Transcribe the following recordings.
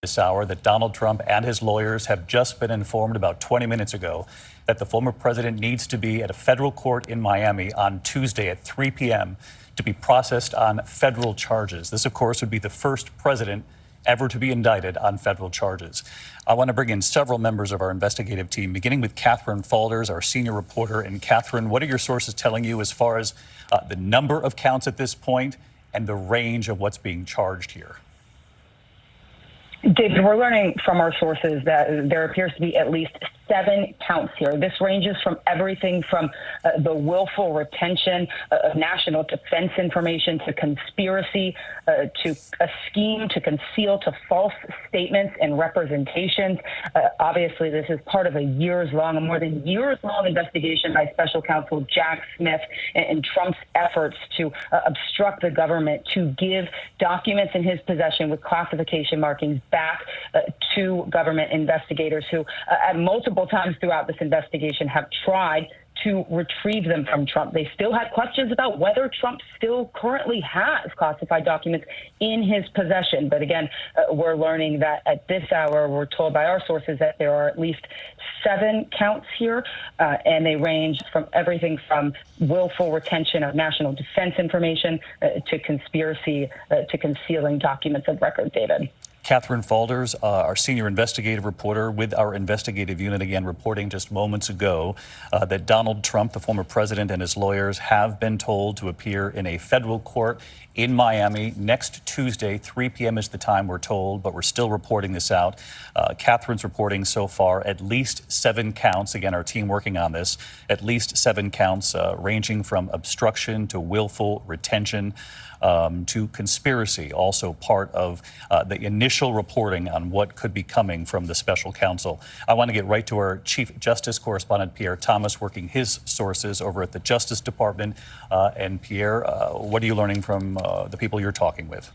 This hour that Donald Trump and his lawyers have just been informed about 20 minutes ago that the former president needs to be at a federal court in Miami on Tuesday at 3 p.m. to be processed on federal charges. This, of course, would be the first president ever to be indicted on federal charges. I want to bring in several members of our investigative team, beginning with Catherine Faulders, our senior reporter. And Catherine, what are your sources telling you as far as the number of counts at this point and the range of what's being charged here? David, we're learning from our sources that there appears to be at least 7 counts here. This ranges from everything from the willful retention of national defense information to conspiracy, to a scheme to conceal, to false statements and representations. Obviously, this is part of a more than years-long investigation by special counsel Jack Smith and Trump's efforts to obstruct the government to give documents in his possession with classification markings back to government investigators who at multiple times throughout this investigation have tried to retrieve them from Trump. They still had questions about whether Trump still currently has classified documents in his possession. But again, we're learning that at this hour, we're told by our sources that there are at least 7 counts here, and they range from everything from willful retention of national defense information to conspiracy to concealing documents of record, David. Catherine Faulders, our senior investigative reporter with our investigative unit, again reporting just moments ago that Donald Trump, the former president, and his lawyers have been told to appear in a federal court in Miami next Tuesday. 3 p.m. is the time we're told, but we're still reporting this out. Catherine's reporting so far at least 7 counts. Again, our team working on this, at least 7 counts ranging from obstruction to willful retention. To conspiracy, also part of the initial reporting on what could be coming from the special counsel. I want to get right to our Chief Justice correspondent, Pierre Thomas, working his sources over at the Justice Department. And Pierre, what are you learning from the people you're talking with?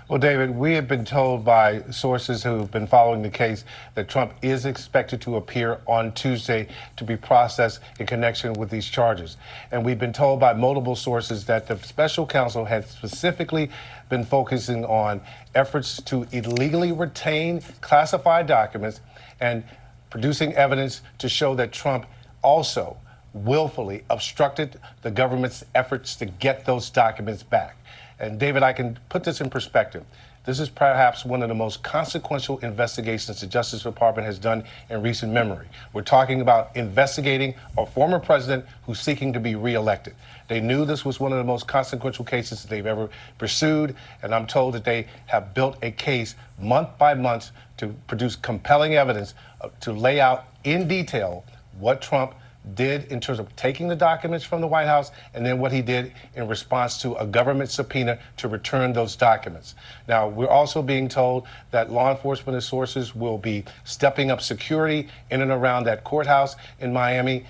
Well, David, we have been told by sources who have been following the case that Trump is expected to appear on Tuesday to be processed in connection with these charges. And we've been told by multiple sources that the special counsel has specifically been focusing on efforts to illegally retain classified documents and producing evidence to show that Trump also willfully obstructed the government's efforts to get those documents back. And David, I can put this in perspective. This is perhaps one of the most consequential investigations the Justice Department has done in recent memory. We're talking about investigating a former president who's seeking to be reelected. They knew this was one of the most consequential cases that they've ever pursued, and I'm told that they have built a case month by month to produce compelling evidence to lay out in detail what Trump did in terms of taking the documents from the White House and then what he did in response to a government subpoena to return those documents. Now, we're also being told that law enforcement and sources will be stepping up security in and around that courthouse in Miami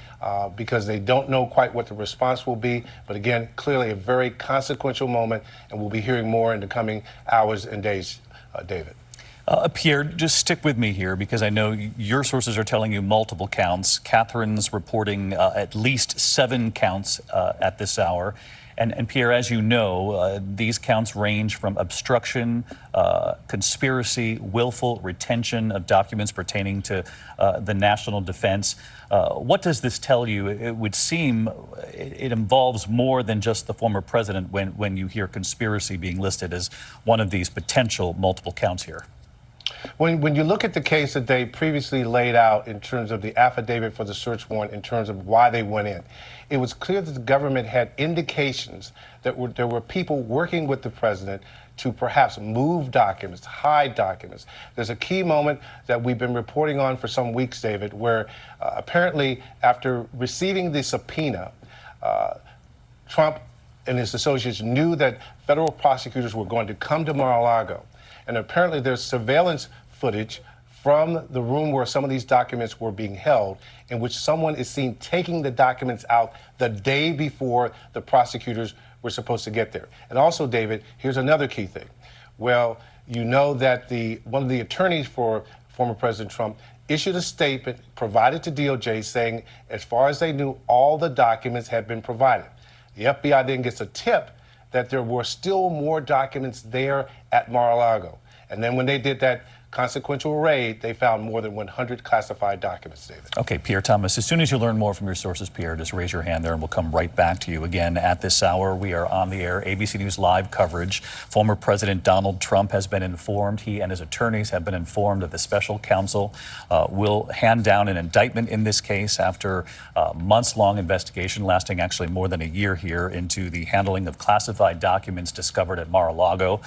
because they don't know quite what the response will be. But again, clearly a very consequential moment, and we'll be hearing more in the coming hours and days, David. Pierre, just stick with me here because I know your sources are telling you multiple counts. Catherine's reporting at least 7 counts at this hour. And Pierre, as you know, these counts range from obstruction, conspiracy, willful retention of documents pertaining to the national defense. What does this tell you? It would seem it involves more than just the former president when you hear conspiracy being listed as one of these potential multiple counts here. When you look at the case that they previously laid out in terms of the affidavit for the search warrant, in terms of why they went in, it was clear that the government had indications that there were people working with the president to perhaps move documents, hide documents. There's a key moment that we've been reporting on for some weeks, David, where apparently after receiving the subpoena, Trump and his associates knew that federal prosecutors were going to come to Mar-a-Lago. And apparently there's surveillance footage from the room where some of these documents were being held, in which someone is seen taking the documents out the day before the prosecutors were supposed to get there. And also, David, here's another key thing. Well, you know that one of the attorneys for former President Trump issued a statement provided to DOJ saying, as far as they knew, all the documents had been provided. The FBI then gets a tip that there were still more documents there at Mar-a-Lago. And then when they did that consequential raid, they found more than 100 classified documents, David. Okay, Pierre Thomas, as soon as you learn more from your sources, Pierre, just raise your hand there and we'll come right back to you. Again, at this hour, we are on the air, ABC News Live coverage. Former President Donald Trump has been informed, he and his attorneys have been informed that the special counsel will hand down an indictment in this case after a months-long investigation lasting actually more than a year here into the handling of classified documents discovered at Mar-a-Lago.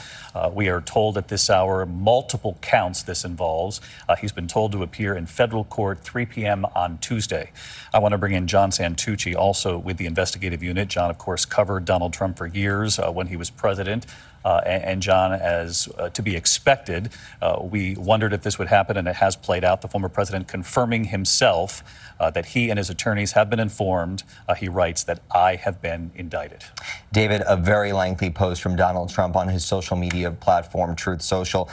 We are told at this hour multiple counts this involves. He's been told to appear in federal court 3 p.m. on Tuesday. I want to bring in John Santucci, also with the investigative unit. John, of course, covered Donald Trump for years when he was president. And John, as to be expected, we wondered if this would happen, and it has played out. The former president confirming himself that he and his attorneys have been informed. He writes that I have been indicted. David, a very lengthy post from Donald Trump on his social media platform, Truth Social.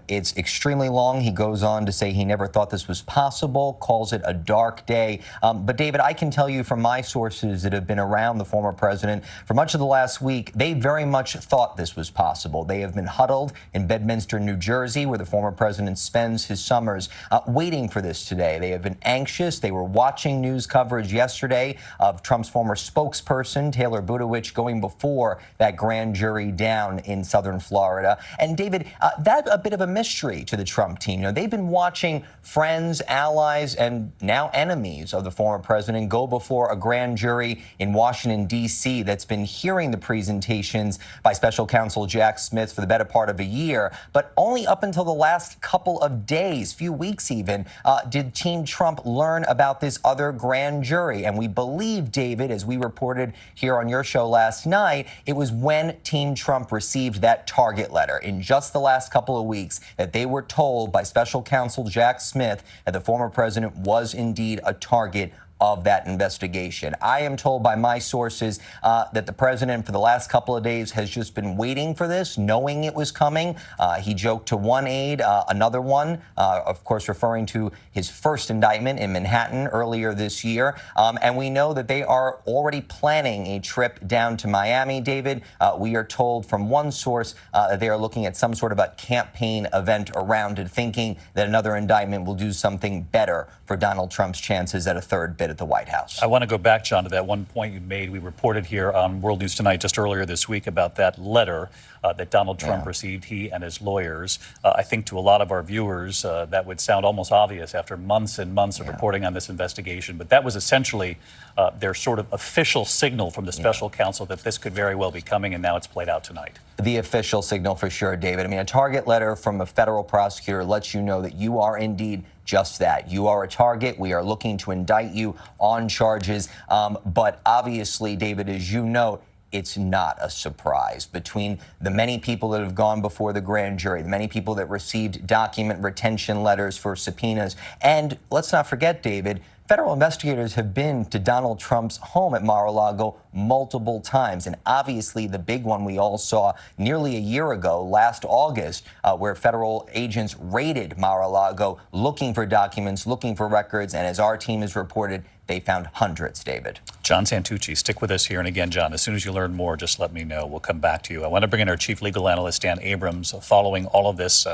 It's extremely long. He goes on to say he never thought this was possible, calls it a dark day. But David, I can tell you from my sources that have been around the former president for much of the last week, they very much thought this was possible. They have been huddled in Bedminster, New Jersey, where the former president spends his summers, waiting for this today. They have been anxious. They were watching news coverage yesterday of Trump's former spokesperson, Taylor Buttigieg, going before that grand jury down in southern Florida. And David, that's a bit of a mystery to the Trump team. You know, they've been watching friends, allies, and now enemies of the former president go before a grand jury in Washington, D.C. that's been hearing the presentations by special counsel Jack Smith for the better part of a year. But only up until the last couple of days, few weeks even, did Team Trump learn about this other grand jury. And we believe, David, as we reported here on your show last night, it was when Team Trump received that target letter in just the last couple of weeks that they were told by special counsel Jack Smith that the former president was indeed a target of that investigation. I am told by my sources that the president for the last couple of days has just been waiting for this, knowing it was coming. He joked to one aide, another one, of course, referring to his first indictment in Manhattan earlier this year. And we know that they are already planning a trip down to Miami, David. We are told from one source that they are looking at some sort of a campaign event around it, thinking that another indictment will do something better for Donald Trump's chances at a third bid at the White House. I want to go back, John, to that one point you made. We reported here on World News Tonight just earlier this week about that letter that Donald Trump received, he and his lawyers. I think to a lot of our viewers, that would sound almost obvious after months and months of reporting on this investigation. But that was essentially their sort of official signal from the special counsel that this could very well be coming, and now it's played out tonight. The official signal for sure, David. I mean, a target letter from a federal prosecutor lets you know that you are indeed just that. You are a target. We are looking to indict you on charges. But obviously, David, as you note, it's not a surprise. Between the many people that have gone before the grand jury, the many people that received document retention letters for subpoenas, and let's not forget, David, federal investigators have been to Donald Trump's home at Mar-a-Lago multiple times. And obviously the big one we all saw nearly a year ago, last August, where federal agents raided Mar-a-Lago looking for documents, looking for records. And as our team has reported, they found hundreds, David. John Santucci, stick with us here. And again, John, as soon as you learn more, just let me know. We'll come back to you. I want to bring in our chief legal analyst, Dan Abrams, following all of this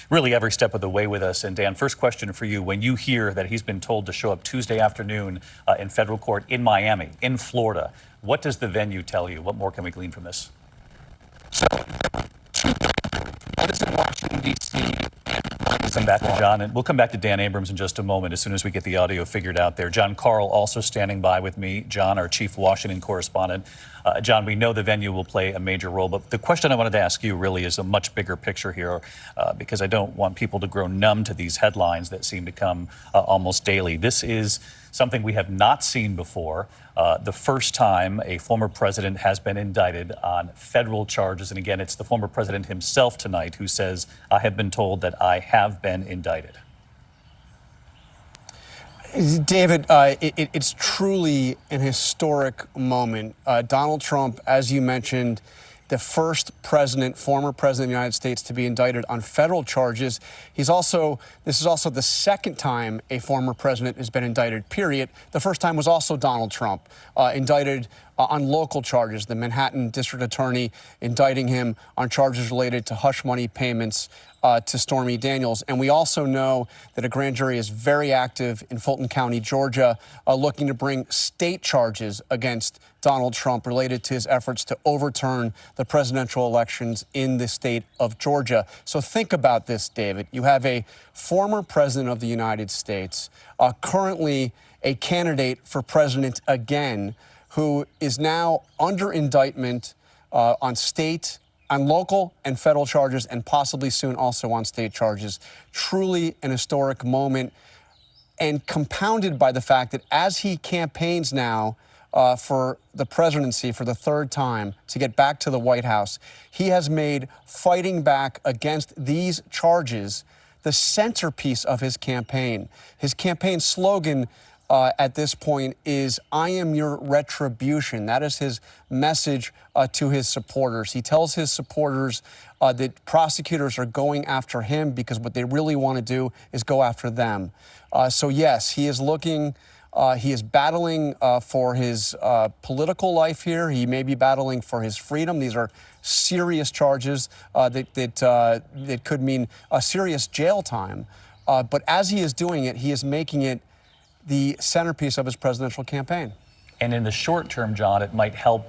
really every step of the way with us. And Dan, first question for you. When you hear that he's been told to show up Tuesday afternoon in federal court in Miami, in Florida, what does the venue tell you? What more can we glean from this? So, what is in Washington, D.C. We'll come back to John, and we'll come back to Dan Abrams in just a moment as soon as we get the audio figured out there. John Carl also standing by with me. John, our chief Washington correspondent. John, we know the venue will play a major role, but the question I wanted to ask you really is a much bigger picture here because I don't want people to grow numb to these headlines that seem to come almost daily. This is something we have not seen before. The first time a former president has been indicted on federal charges. And again, it's the former president himself tonight who says, I have been told that I have been indicted. David, it's truly an historic moment. Donald Trump, as you mentioned, the first president, former president of the United States to be indicted on federal charges. This is also the second time a former president has been indicted, period. The first time was also Donald Trump, indicted on local charges. The Manhattan District Attorney indicting him on charges related to hush money payments to Stormy Daniels. And we also know that a grand jury is very active in Fulton County, Georgia, looking to bring state charges against Donald Trump related to his efforts to overturn the presidential elections in the state of Georgia. So think about this, David. You have a former president of the United States, currently a candidate for president again, who is now under indictment on local and federal charges, and possibly soon also on state charges. Truly an historic moment, and compounded by the fact that as he campaigns now for the presidency for the third time to get back to the White House, he has made fighting back against these charges the centerpiece of his campaign. His campaign slogan at this point is, "I am your retribution." That is his message to his supporters. He tells his supporters that prosecutors are going after him because what they really want to do is go after them. So yes, he is battling for his political life here. He may be battling for his freedom. These are serious charges that could mean a serious jail time. But as he is doing it, he is making it the centerpiece of his presidential campaign. And in the short term, John, it might help,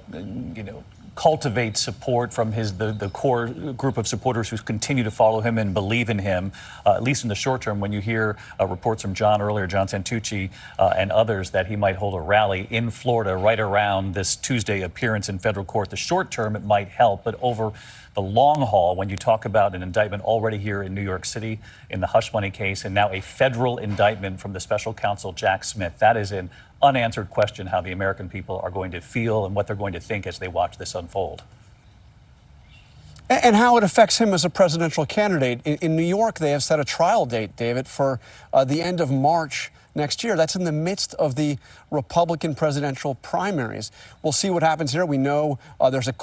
cultivate support from the core group of supporters who continue to follow him and believe in him, at least in the short term. When you hear reports from John Santucci and others that he might hold a rally in Florida right around this Tuesday appearance in federal court, the short term it might help, but over the long haul, when you talk about an indictment already here in New York City in the hush money case, and now a federal indictment from the special counsel Jack Smith, that is an unanswered question how the American people are going to feel and what they're going to think as they watch this unfold. And how it affects him as a presidential candidate. In New York, they have set a trial date, David, for the end of March next year. That's in the midst of the Republican presidential primaries. We'll see what happens here. We know there's an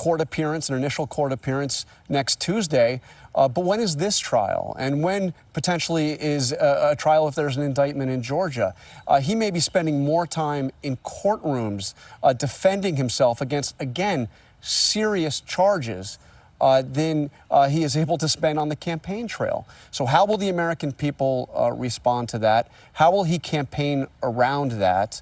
initial court appearance next Tuesday. But when is this trial? And when potentially is a trial if there's an indictment in Georgia? He may be spending more time in courtrooms defending himself against, again, serious charges than he is able to spend on the campaign trail. So how will the American people respond to that? How will he campaign around that?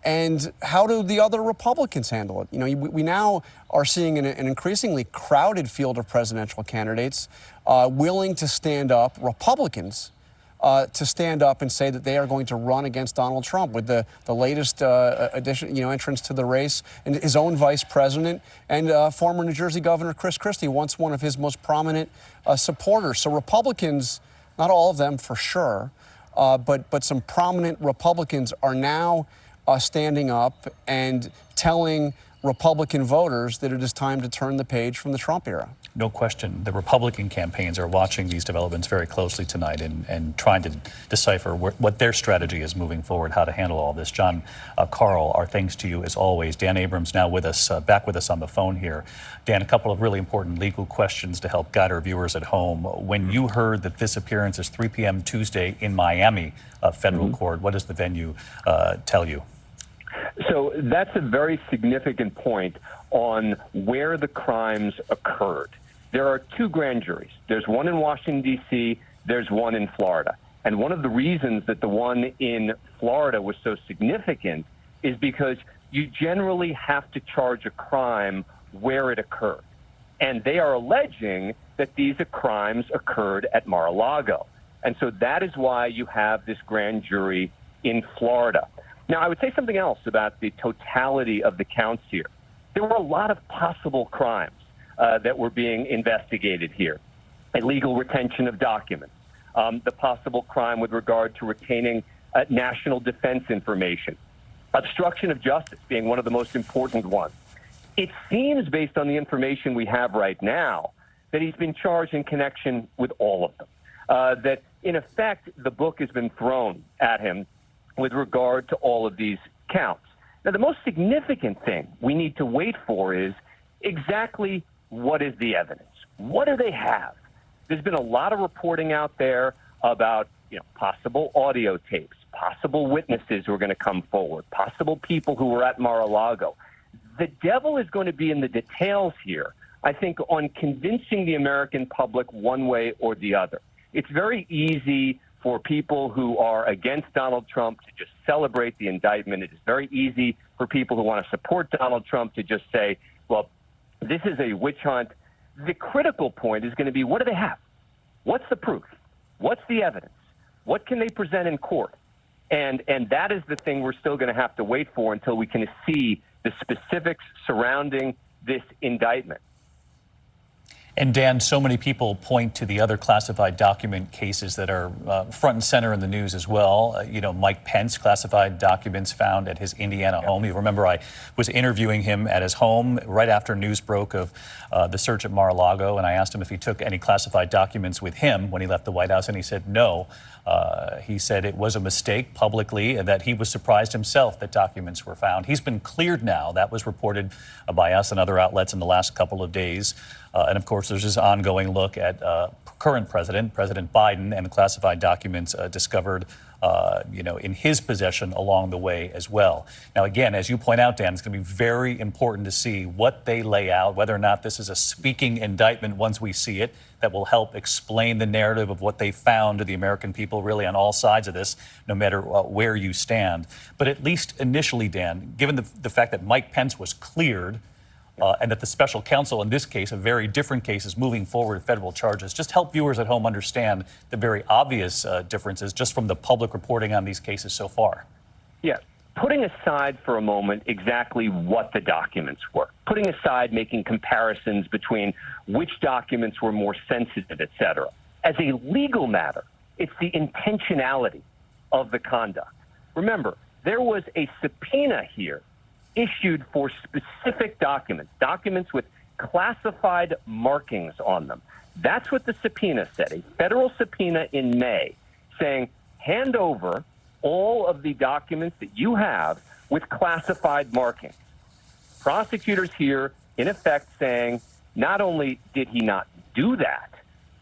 And how do the other Republicans handle it? We now are seeing an increasingly crowded field of presidential candidates willing to stand up, Republicans, to stand up and say that they are going to run against Donald Trump, with the latest entrance to the race, and his own vice president and former New Jersey Governor Chris Christie, once one of his most prominent supporters. So Republicans, not all of them for sure, but some prominent Republicans are now standing up and telling Republican voters that it is time to turn the page from the Trump era. No question. The Republican campaigns are watching these developments very closely tonight and trying to decipher what their strategy is moving forward, how to handle all this. John, Carl, our thanks to you as always. Dan Abrams now with us, back with us on the phone here. Dan, a couple of really important legal questions to help guide our viewers at home. When you heard that this appearance is 3 p.m. Tuesday in Miami federal court, what does the venue tell you? So that's a very significant point on where the crimes occurred. There are two grand juries. There's one in Washington, D.C., there's one in Florida. And one of the reasons that the one in Florida was so significant is because you generally have to charge a crime where it occurred. And they are alleging that these crimes occurred at Mar-a-Lago. And so that is why you have this grand jury in Florida. Now, I would say something else about the totality of the counts here. There were a lot of possible crimes that were being investigated here. Illegal retention of documents, the possible crime with regard to retaining national defense information, obstruction of justice being one of the most important ones. It seems, based on the information we have right now, that he's been charged in connection with all of them, that, in effect, the book has been thrown at him with regard to all of these counts. Now, the most significant thing we need to wait for is exactly what is the evidence? What do they have? There's been a lot of reporting out there about possible audio tapes, possible witnesses who are going to come forward, possible people who were at Mar-a-Lago. the devil is going to be in the details here, I think, on convincing the American public one way or the other. It's very easy for people who are against Donald Trump to just celebrate the indictment. It is very easy for people who want to support Donald Trump to just say, well, this is a witch hunt. The critical point is going to be, what do they have? What's the proof? What's the evidence? What can they present in court? And that is the thing we're still going to have to wait for until we can see the specifics surrounding this indictment. And Dan, so many people point to the other classified document cases that are front and center in the news as well. Mike Pence, classified documents found at his Indiana home. You remember I was interviewing him at his home right after news broke of the search at Mar-a-Lago, and I asked him if he took any classified documents with him when he left the White House, and he said no. He said it was a mistake publicly and that he was surprised himself that documents were found. He's been cleared now. That was reported by us and other outlets in the last couple of days. And of course, there's this ongoing look at current President Biden, and the classified documents discovered in his possession along the way as well. Now, again, as you point out, Dan, it's going to be very important to see what they lay out, whether or not this is a speaking indictment once we see it, that will help explain the narrative of what they found to the American people, really on all sides of this, no matter where you stand. But at least initially, Dan, given the fact that Mike Pence was cleared, and that the special counsel in this case, a very different case, is moving forward federal charges. Just help viewers at home understand the very obvious differences just from the public reporting on these cases so far. Yeah. Putting aside for a moment exactly what the documents were, putting aside making comparisons between which documents were more sensitive, et cetera. As a legal matter, it's the intentionality of the conduct. Remember, there was a subpoena here issued for specific documents with classified markings on them. That's what the subpoena said, a federal subpoena in May saying, hand over all of the documents that you have with classified markings. Prosecutors here, in effect, saying, not only did he not do that,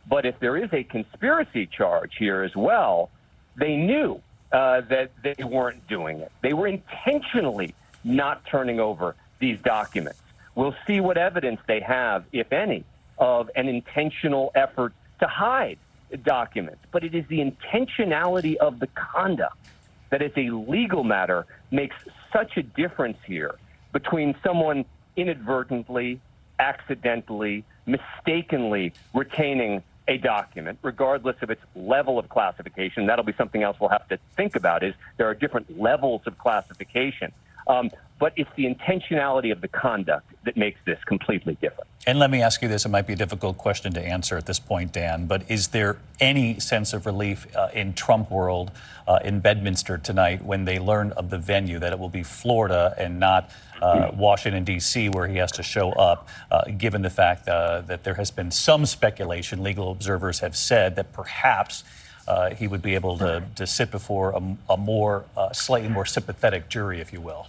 but if there is a conspiracy charge here as well, they knew that they weren't doing it. They were intentionally not turning over these documents. We'll see what evidence they have, if any, of an intentional effort to hide documents. But it is the intentionality of the conduct that, as a legal matter, makes such a difference here between someone inadvertently, accidentally, mistakenly retaining a document, regardless of its level of classification. That'll be something else we'll have to think about, is there are different levels of classification. But it's the intentionality of the conduct that makes this completely different. And let me ask you this, it might be a difficult question to answer at this point, Dan, but is there any sense of relief in Trump world in Bedminster tonight when they learn of the venue, that it will be Florida and not Washington, D.C., where he has to show up, given the fact that there has been some speculation, legal observers have said, that perhaps he would be able to sit before a slightly more sympathetic jury, if you will?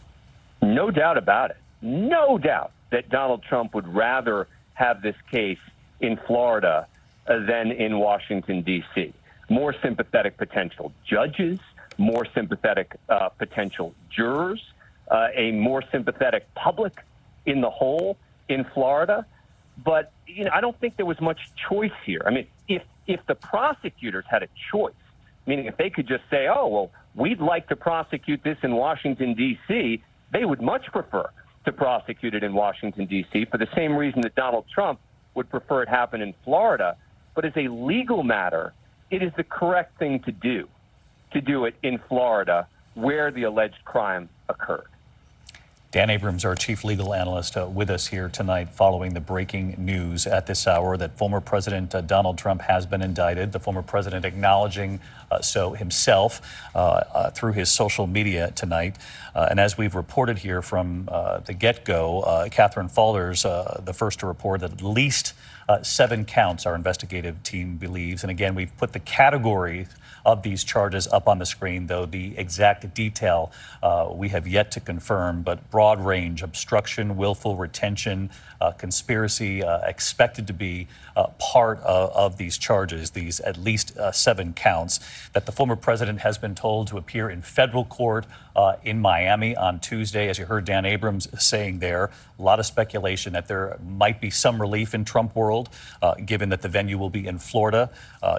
No doubt about it. No doubt that Donald Trump would rather have this case in Florida than in Washington, D.C. More sympathetic potential judges, more sympathetic potential jurors, a more sympathetic public in the whole in Florida. But I don't think there was much choice here. I mean, if the prosecutors had a choice, meaning if they could just say, oh, well, we'd like to prosecute this in Washington, D.C., they would much prefer to prosecute it in Washington, D.C., for the same reason that Donald Trump would prefer it happen in Florida. But as a legal matter, it is the correct thing to do it in Florida, where the alleged crime occurred. Dan Abrams, our chief legal analyst, with us here tonight following the breaking news at this hour that former President Donald Trump has been indicted, the former president acknowledging so himself through his social media tonight. And as we've reported here from the get-go, Catherine Faulders, the first to report that at least 7 counts our investigative team believes. And again, we've put the category of these charges up on the screen, though the exact detail we have yet to confirm. But broad range: obstruction, willful retention, conspiracy, expected to be part of these charges, these at least 7 counts, that the former president has been told to appear in federal court in Miami on Tuesday. As you heard Dan Abrams saying there, a lot of speculation that there might be some relief in Trump world, given that the venue will be in Florida,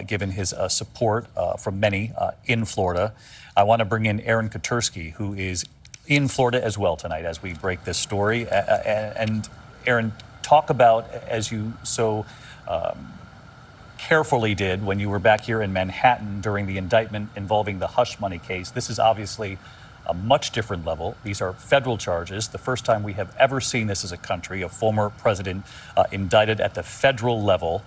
given his support from many in Florida. I want to bring in Aaron Katersky, who is in Florida as well tonight as we break this story. And Aaron, talk about, as you so carefully did when you were back here in Manhattan during the indictment involving the hush money case. This is obviously a much different level. These are federal charges. The first time we have ever seen this as a country, a former president indicted at the federal level.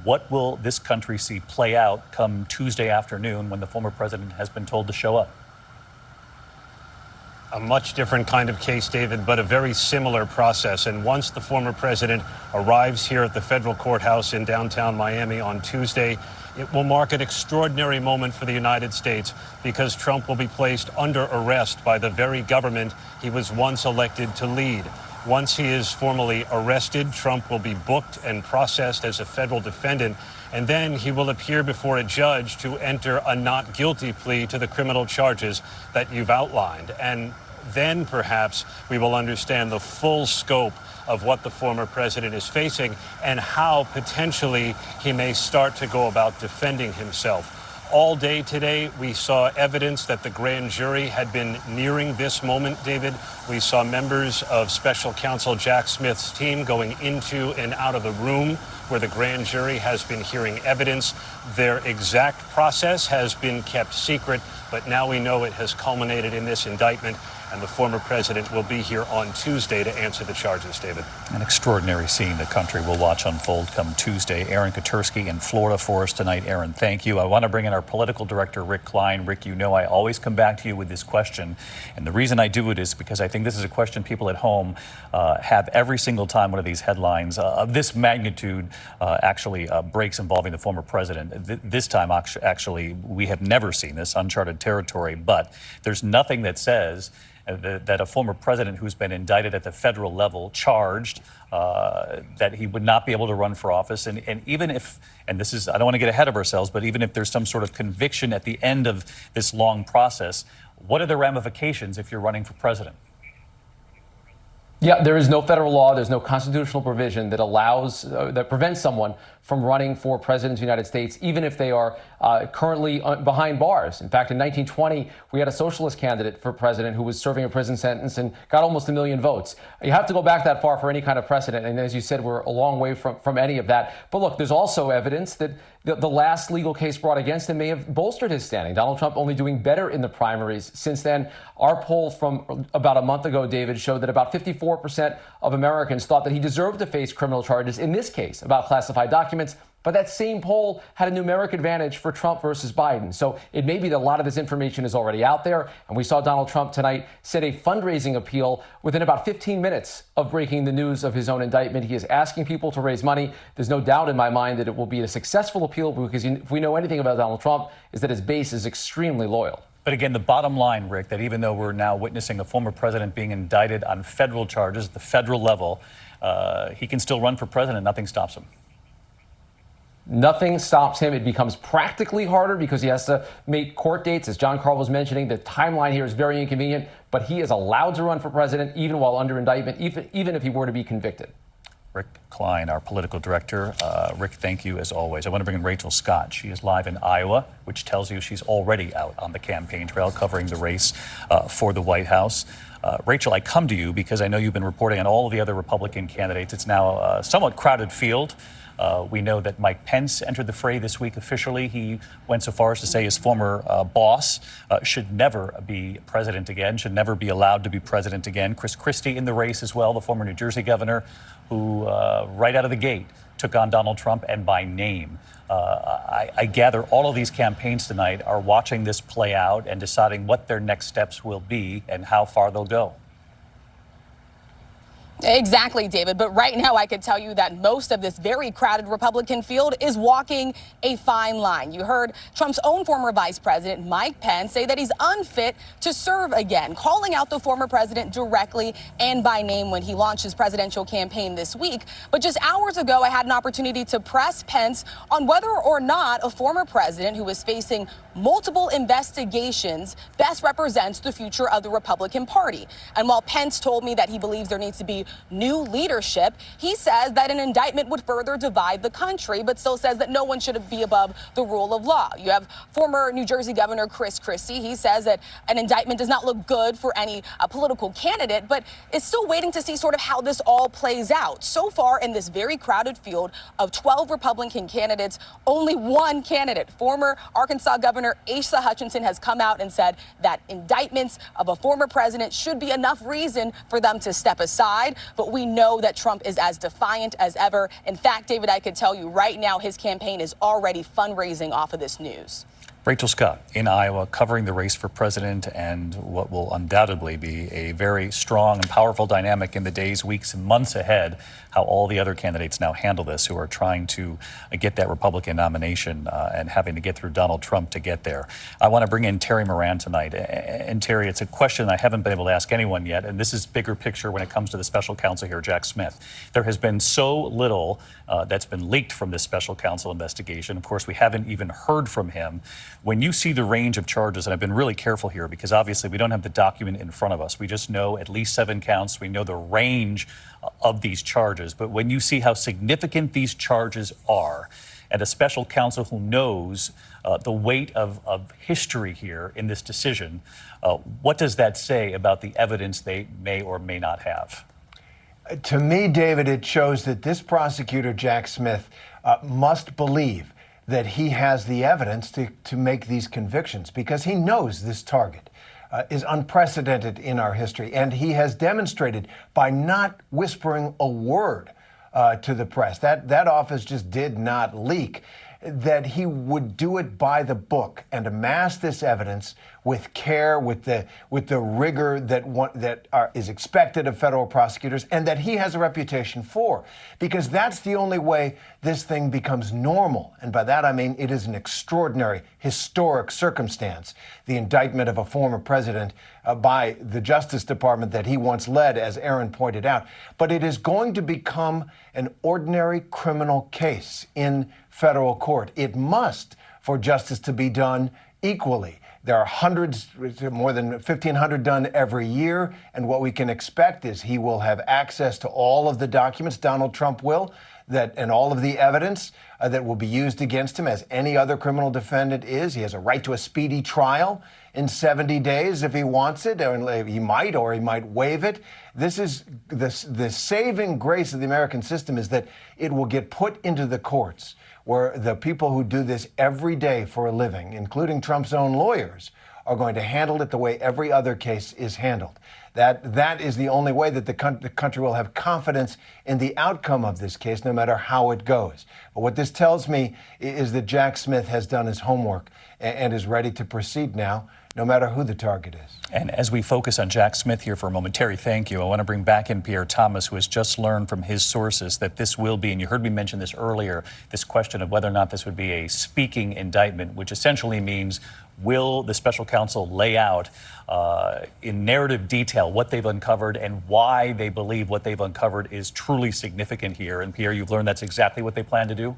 What will this country see play out come Tuesday afternoon when the former president has been told to show up? A much different kind of case, David, but a very similar process. And once the former president arrives here at the federal courthouse in downtown Miami on Tuesday, it will mark an extraordinary moment for the United States because Trump will be placed under arrest by the very government he was once elected to lead. Once he is formally arrested, Trump will be booked and processed as a federal defendant, and then he will appear before a judge to enter a not guilty plea to the criminal charges that you've outlined. And then perhaps we will understand the full scope of what the former president is facing and how potentially he may start to go about defending himself. All day today, we saw evidence that the grand jury had been nearing this moment, David. We saw members of special counsel Jack Smith's team going into and out of the room where the grand jury has been hearing evidence. Their exact process has been kept secret, but now we know it has culminated in this indictment, and the former president will be here on Tuesday to answer the charges, David. An extraordinary scene the country will watch unfold come Tuesday. Aaron Katersky in Florida for us tonight. Aaron, thank you. I want to bring in our political director, Rick Klein. Rick, you know I always come back to you with this question, and the reason I do it is because I think this is a question people at home have every single time one of these headlines of this magnitude actually breaks involving the former president. This time, actually, we have never seen this, uncharted territory, but there's nothing that says that a former president who's been indicted at the federal level, charged, that he would not be able to run for office. And even if, and this is, I don't want to get ahead of ourselves, but even if there's some sort of conviction at the end of this long process, what are the ramifications if you're running for president? Yeah, there is no federal law, there's no constitutional provision that allows, that prevents someone from running for president of the United States, even if they are currently behind bars. In fact, in 1920, we had a socialist candidate for president who was serving a prison sentence and got almost 1 million votes. You have to go back that far for any kind of precedent. And as you said, we're a long way from any of that. But look, there's also evidence that the last legal case brought against him may have bolstered his standing. Donald Trump only doing better in the primaries since then. Our poll from about a month ago, David, showed that about 54% of Americans thought that he deserved to face criminal charges in this case about classified documents. But that same poll had a numeric advantage for Trump versus Biden. So it may be that a lot of this information is already out there. And we saw Donald Trump tonight set a fundraising appeal within about 15 minutes of breaking the news of his own indictment. He is asking people to raise money. There's no doubt in my mind that it will be a successful appeal because if we know anything about Donald Trump, is that his base is extremely loyal. But again, the bottom line, Rick, that even though we're now witnessing a former president being indicted on federal charges at the federal level, he can still run for president. Nothing stops him. Nothing stops him. It becomes practically harder because he has to make court dates. As John Carl was mentioning, the timeline here is very inconvenient, but he is allowed to run for president even while under indictment, even if he were to be convicted. Rick Klein, our political director. Rick, thank you as always. I want to bring in Rachel Scott. She is live in Iowa, which tells you she's already out on the campaign trail covering the race for the White House. Rachel, I come to you because I know you've been reporting on all of the other Republican candidates. It's now a somewhat crowded field. We know that Mike Pence entered the fray this week officially. He went so far as to say his former boss should never be president again, should never be allowed to be president again. Chris Christie in the race as well, the former New Jersey governor, who right out of the gate took on Donald Trump and by name. I gather all of these campaigns tonight are watching this play out and deciding what their next steps will be and how far they'll go. Exactly, David. But right now, I could tell you that most of this very crowded Republican field is walking a fine line. You heard Trump's own former vice president, Mike Pence, say that he's unfit to serve again, calling out the former president directly and by name when he launched his presidential campaign this week. But just hours ago, I had an opportunity to press Pence on whether or not a former president who is facing multiple investigations best represents the future of the Republican Party. And while Pence told me that he believes there needs to be new leadership, he says that an indictment would further divide the country, but still says that no one should be above the rule of law. You have former New Jersey Governor Chris Christie. He says that an indictment does not look good for any political candidate, but is still waiting to see sort of how this all plays out. So far, in this very crowded field of 12 Republican candidates, only one candidate, former Arkansas Governor Asa Hutchinson, has come out and said that indictments of a former president should be enough reason for them to step aside. But we know that Trump is as defiant as ever. In fact, David, I could tell you right now his campaign is already fundraising off of this news. Rachel Scott in Iowa, covering the race for president and what will undoubtedly be a very strong and powerful dynamic in the days, weeks, and months ahead, how all the other candidates now handle this who are trying to get that Republican nomination and having to get through Donald Trump to get there. I want to bring in Terry Moran tonight. And Terry, it's a question I haven't been able to ask anyone yet, and this is bigger picture when it comes to the special counsel here, Jack Smith. There has been so little that's been leaked from this special counsel investigation. Of course, we haven't even heard from him. When you see the range of charges, and I've been really careful here because obviously we don't have the document in front of us. We just know at least 7 counts. We know the range of these charges. But when you see how significant these charges are, and a special counsel who knows the weight of history here in this decision, what does that say about the evidence they may or may not have? To me, David, it shows that this prosecutor, Jack Smith, must believe that he has the evidence to make these convictions because he knows this target is unprecedented in our history. And he has demonstrated by not whispering a word to the press, that office just did not leak, that he would do it by the book and amass this evidence with care, with the rigor that is expected of federal prosecutors, and that he has a reputation for, because that's the only way this thing becomes normal. And by that I mean it is an extraordinary, historic circumstance, the indictment of a former president by the Justice Department that he once led, as Aaron pointed out. But it is going to become an ordinary criminal case in federal court. It must, for justice to be done equally. There are hundreds, more than 1,500 done every year, and what we can expect is he will have access to all of the documents, Donald Trump will, and all of the evidence that will be used against him, as any other criminal defendant is. He has a right to a speedy trial in 70 days if he wants it, or he might waive it. This is the saving grace of the American system, is that it will get put into the courts, where the people who do this every day for a living, including Trump's own lawyers, are going to handle it the way every other case is handled. That is the only way that the country will have confidence in the outcome of this case, no matter how it goes. But what this tells me is that Jack Smith has done his homework and is ready to proceed now, no matter who the target is. And as we focus on Jack Smith here for a moment, Terry, thank you. I want to bring back in Pierre Thomas, who has just learned from his sources that this will be, and you heard me mention this earlier, this question of whether or not this would be a speaking indictment, which essentially means, will the special counsel lay out in narrative detail what they've uncovered and why they believe what they've uncovered is truly significant here? And Pierre, you've learned that's exactly what they plan to do?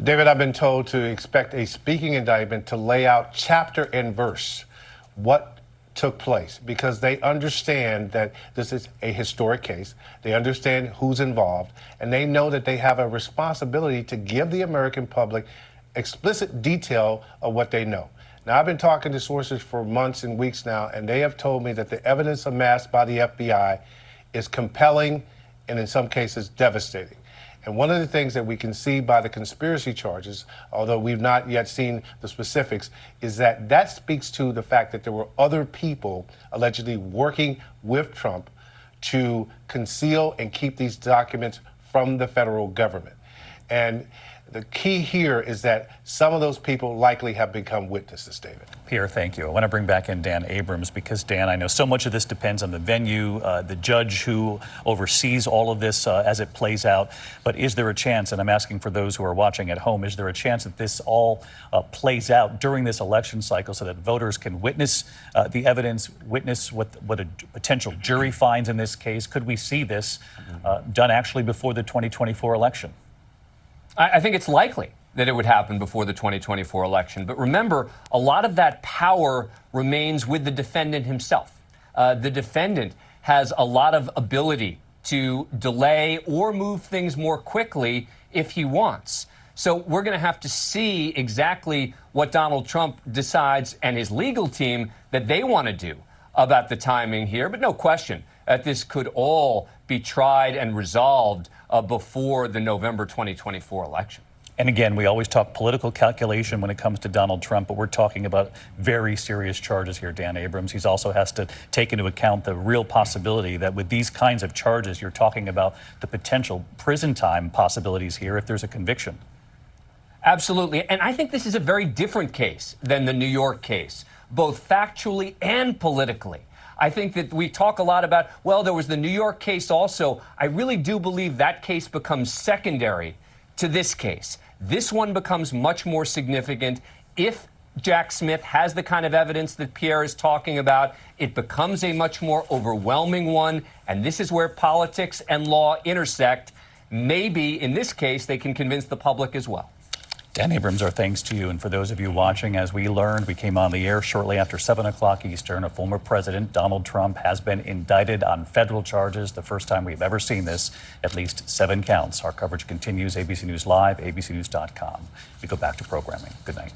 David, I've been told to expect a speaking indictment to lay out chapter and verse what took place, because they understand that this is a historic case. They understand who's involved, and they know that they have a responsibility to give the American public explicit detail of what they know. Now, I've been talking to sources for months and weeks now, and they have told me that the evidence amassed by the FBI is compelling and in some cases devastating. And one of the things that we can see by the conspiracy charges, although we've not yet seen the specifics, is that that speaks to the fact that there were other people allegedly working with Trump to conceal and keep these documents from the federal government. And The key here is that some of those people likely have become witnesses, David. Pierre, thank you. I want to bring back in Dan Abrams because, Dan, I know so much of this depends on the venue, the judge who oversees all of this as it plays out. But is there a chance, and I'm asking for those who are watching at home, is there a chance that this all plays out during this election cycle so that voters can witness the evidence, witness what a potential jury finds in this case? Could we see this done actually before the 2024 election? I think it's likely that it would happen before the 2024 election. But remember, a lot of that power remains with the defendant himself. The defendant has a lot of ability to delay or move things more quickly if he wants. So we're going to have to see exactly what Donald Trump decides and his legal team that they want to do about the timing here. But no question that this could all be tried and resolved before the November 2024 election. And again, we always talk political calculation when it comes to Donald Trump, but we're talking about very serious charges here, Dan Abrams. He also has to take into account the real possibility that with these kinds of charges, you're talking about the potential prison time possibilities here if there's a conviction. Absolutely. And I think this is a very different case than the New York case, both factually and politically. I think that we talk a lot about, well, there was the New York case also. I really do believe that case becomes secondary to this case. This one becomes much more significant. If Jack Smith has the kind of evidence that Pierre is talking about, it becomes a much more overwhelming one. And this is where politics and law intersect. Maybe in this case, they can convince the public as well. Dan Abrams, our thanks to you. And for those of you watching, as we learned, we came on the air shortly after 7 o'clock Eastern. A former president, Donald Trump, has been indicted on federal charges. The first time we've ever seen this, at least 7 counts. Our coverage continues. ABC News Live, abcnews.com. We go back to programming. Good night.